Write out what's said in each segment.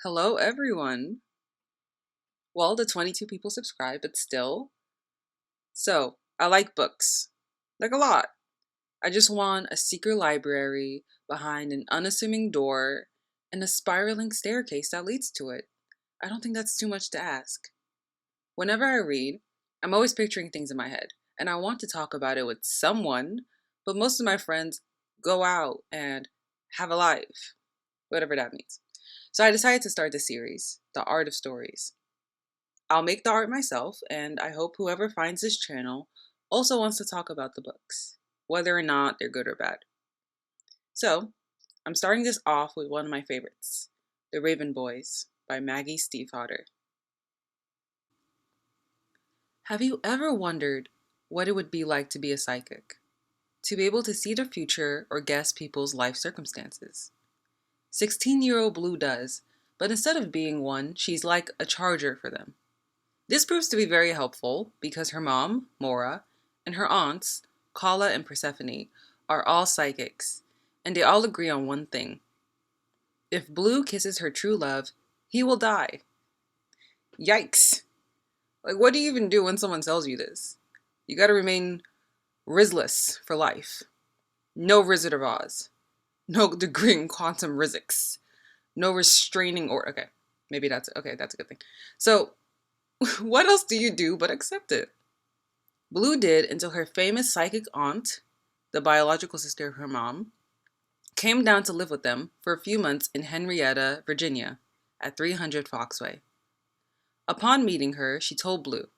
Hello, everyone. Well, the 22 people subscribe, but still. So, I like books. Like a lot. I just want a secret library behind an unassuming door and a spiraling staircase that leads to it. I don't think that's too much to ask. Whenever I read, I'm always picturing things in my head, and I want to talk about it with someone, but most of my friends go out and have a life, whatever that means. So I decided to start the series, The Art of Stories. I'll make the art myself, and I hope whoever finds this channel also wants to talk about the books, whether or not they're good or bad. So, I'm starting this off with one of my favorites, The Raven Boys by Maggie Stiefvater. Have you ever wondered what it would be like to be a psychic? To be able to see the future or guess people's life circumstances? 16-year-old Blue does, but instead of being one, she's like a charger for them. This proves to be very helpful because her mom, Mora, and her aunts, Kala and Persephone, are all psychics, and they all agree on one thing. If Blue kisses her true love, he will die. Yikes! Like, what do you even do when someone tells you this? You gotta remain Rizless for life. No Wizard of Oz. No degree in quantum physics. No restraining order. Okay, that's a good thing. So, what else do you do but accept it? Blue did until her famous psychic aunt, the biological sister of her mom, came down to live with them for a few months in Henrietta, Virginia, at 300 Foxway. Upon meeting her, she told Blue,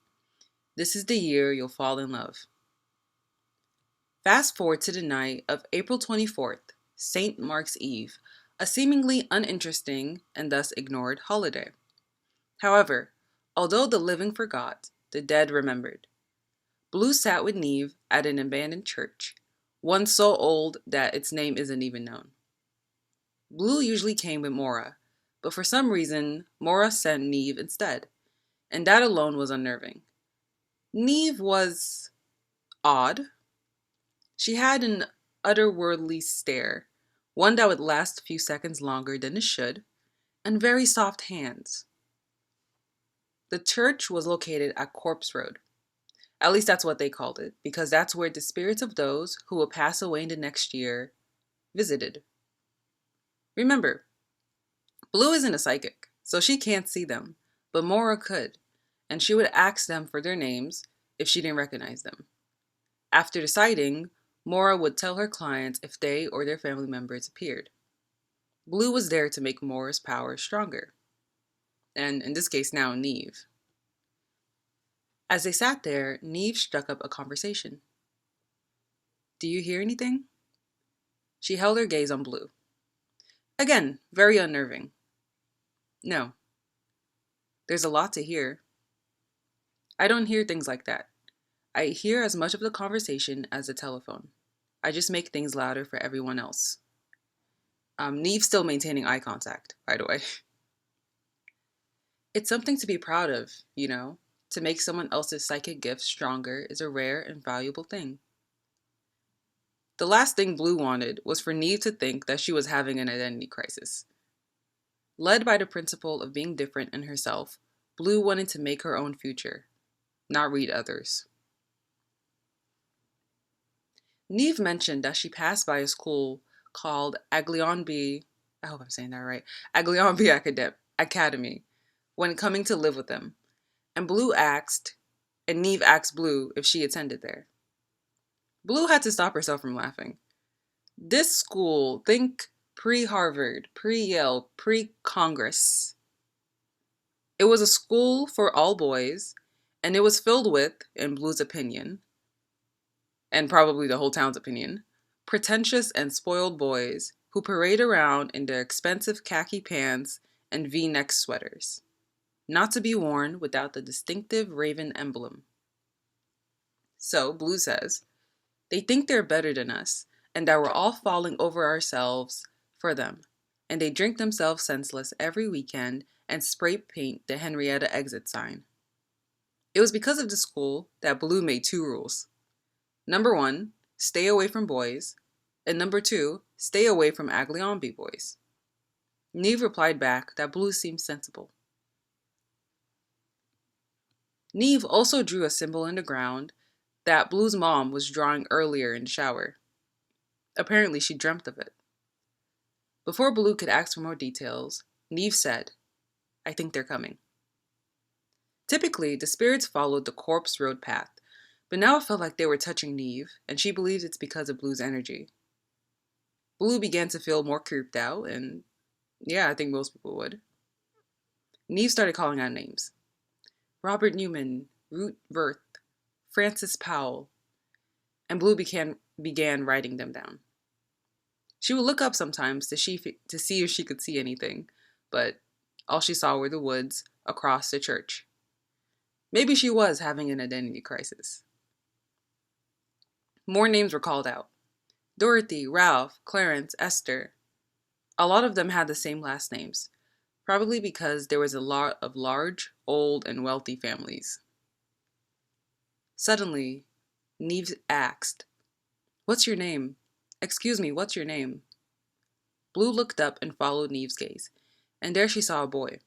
"This is the year you'll fall in love." Fast forward to the night of April 24th, St. Mark's Eve, a seemingly uninteresting and thus ignored holiday. However, although the living forgot, the dead remembered. Blue sat with Neve at an abandoned church, one so old that its name isn't even known. Blue usually came with Mora, but for some reason, Mora sent Neve instead, and that alone was unnerving. Neve was odd. She had an otherworldly stare, one that would last a few seconds longer than it should, and very soft hands. The church was located at Corpse Road. At least that's what they called it, because that's where the spirits of those who will pass away in the next year visited. Remember, Blue isn't a psychic, so she can't see them, but Mora could, and she would ask them for their names if she didn't recognize them. After deciding, Mora would tell her clients if they or their family members appeared. Blue was there to make Mora's power stronger, and in this case now Neve. As they sat there, Neve struck up a conversation. "Do you hear anything?" She held her gaze on Blue. Again, very unnerving. "No." "There's a lot to hear." "I don't hear things like that. I hear as much of the conversation as the telephone. I just make things louder for everyone else." Neve's still maintaining eye contact, by the way. It's something to be proud of, you know? To make someone else's psychic gift stronger is a rare and valuable thing. The last thing Blue wanted was for Neve to think that she was having an identity crisis. Led by the principle of being different in herself, Blue wanted to make her own future, not read others. Neve mentioned that she passed by a school called Aglionby, I hope I'm saying that right, Aglionby Academy, when coming to live with them. And Neve asked Blue if she attended there. Blue had to stop herself from laughing. This school, think pre-Harvard, pre-Yale, pre-Congress. It was a school for all boys, and it was filled with, in Blue's opinion, and probably the whole town's opinion, pretentious and spoiled boys who parade around in their expensive khaki pants and V-neck sweaters, not to be worn without the distinctive raven emblem. So, Blue says, they think they're better than us, and that we're all falling over ourselves for them, and they drink themselves senseless every weekend and spray paint the Henrietta exit sign. It was because of the school that Blue made 2 rules. Number 1, stay away from boys, and number 2, stay away from Aglionby boys. Neve replied back that Blue seemed sensible. Neve also drew a symbol in the ground that Blue's mom was drawing earlier in the shower. Apparently, she dreamt of it. Before Blue could ask for more details, Neve said, "I think they're coming." Typically, the spirits followed the corpse road path, but now it felt like they were touching Neve, and she believes it's because of Blue's energy. Blue began to feel more creeped out, and yeah, I think most people would. Neve started calling out names. Robert Newman, Ruth Wirth, Francis Powell, and Blue began writing them down. She would look up sometimes to see if she could see anything, but all she saw were the woods across the church. Maybe she was having an identity crisis. More names were called out. Dorothy, Ralph, Clarence, Esther. A lot of them had the same last names, probably because there was a lot of large, old, and wealthy families. Suddenly, Neve asked, "What's your name? Excuse me, what's your name?" Blue looked up and followed Neve's gaze, and there she saw a boy.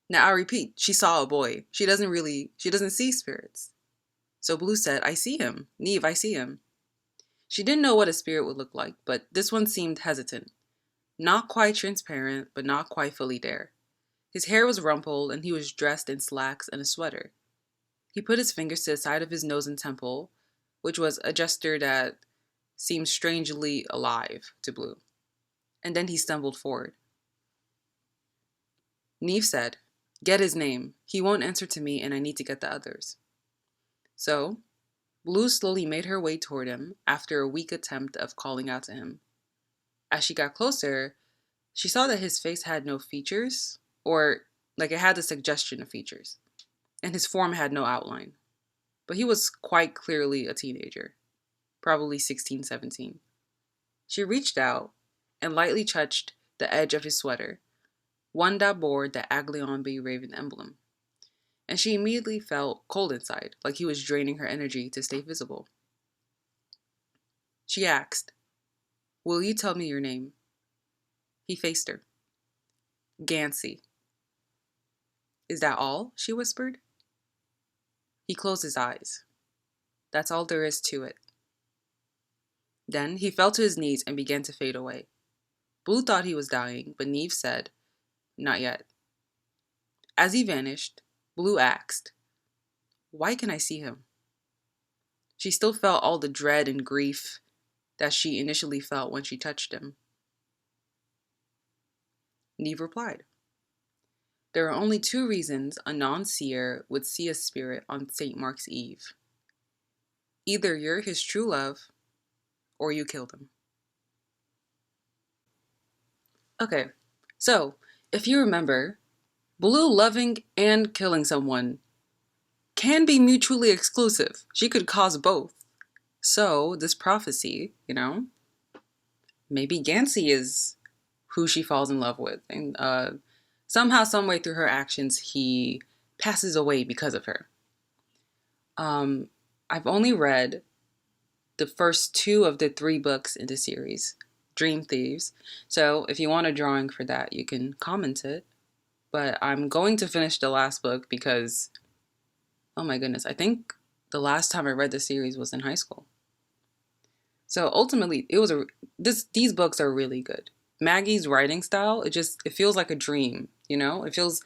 Now I repeat, she saw a boy. She doesn't see spirits. So Blue said, "I see him. Neve, I see him." She didn't know what a spirit would look like, but this one seemed hesitant. Not quite transparent, but not quite fully there. His hair was rumpled, and he was dressed in slacks and a sweater. He put his fingers to the side of his nose and temple, which was a gesture that seemed strangely alive to Blue. And then he stumbled forward. Neve said, "Get his name. He won't answer to me, and I need to get the others." So, Blue slowly made her way toward him after a weak attempt of calling out to him. As she got closer, she saw that his face had no features, or like it had the suggestion of features, and his form had no outline. But he was quite clearly a teenager, probably 16, 17. She reached out and lightly touched the edge of his sweater, one that bore the Aglion Bay Raven emblem. And she immediately felt cold inside, like he was draining her energy to stay visible. She asked, "Will you tell me your name?" He faced her. "Gansey." "Is that all?" she whispered. He closed his eyes. "That's all there is to it." Then he fell to his knees and began to fade away. Blue thought he was dying, but Neve said, "Not yet." As he vanished, Blue asked, "Why can I see him?" She still felt all the dread and grief that she initially felt when she touched him. Neve replied, "There are only two reasons a non-seer would see a spirit on St. Mark's Eve. Either you're his true love, or you killed him." Okay, so if you remember, Blue loving and killing someone can be mutually exclusive. She could cause both. So this prophecy, maybe Gansey is who she falls in love with. And somehow, some way through her actions, he passes away because of her. I've only read the first 2 of the 3 books in the series, Dream Thieves. So if you want a drawing for that, you can comment it. But I'm going to finish the last book because, oh my goodness, I think the last time I read the series was in high school. So ultimately, these books are really good. Maggie's writing style, it feels like a dream, It feels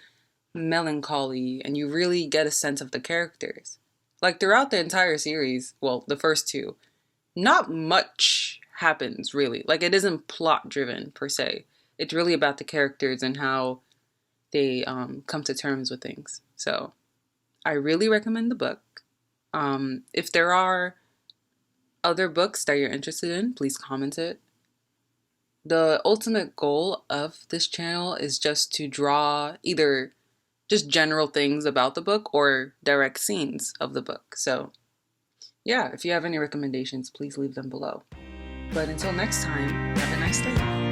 melancholy, and you really get a sense of the characters. Like throughout the entire series, well, the first 2, not much happens really. Like it isn't plot driven per se. It's really about the characters and how they come to terms with things. So I really recommend the book. If there are other books that you're interested in, please comment it. The ultimate goal of this channel is just to draw either just general things about the book or direct scenes of the book. So yeah, if you have any recommendations, please leave them below. But until next time, have a nice day.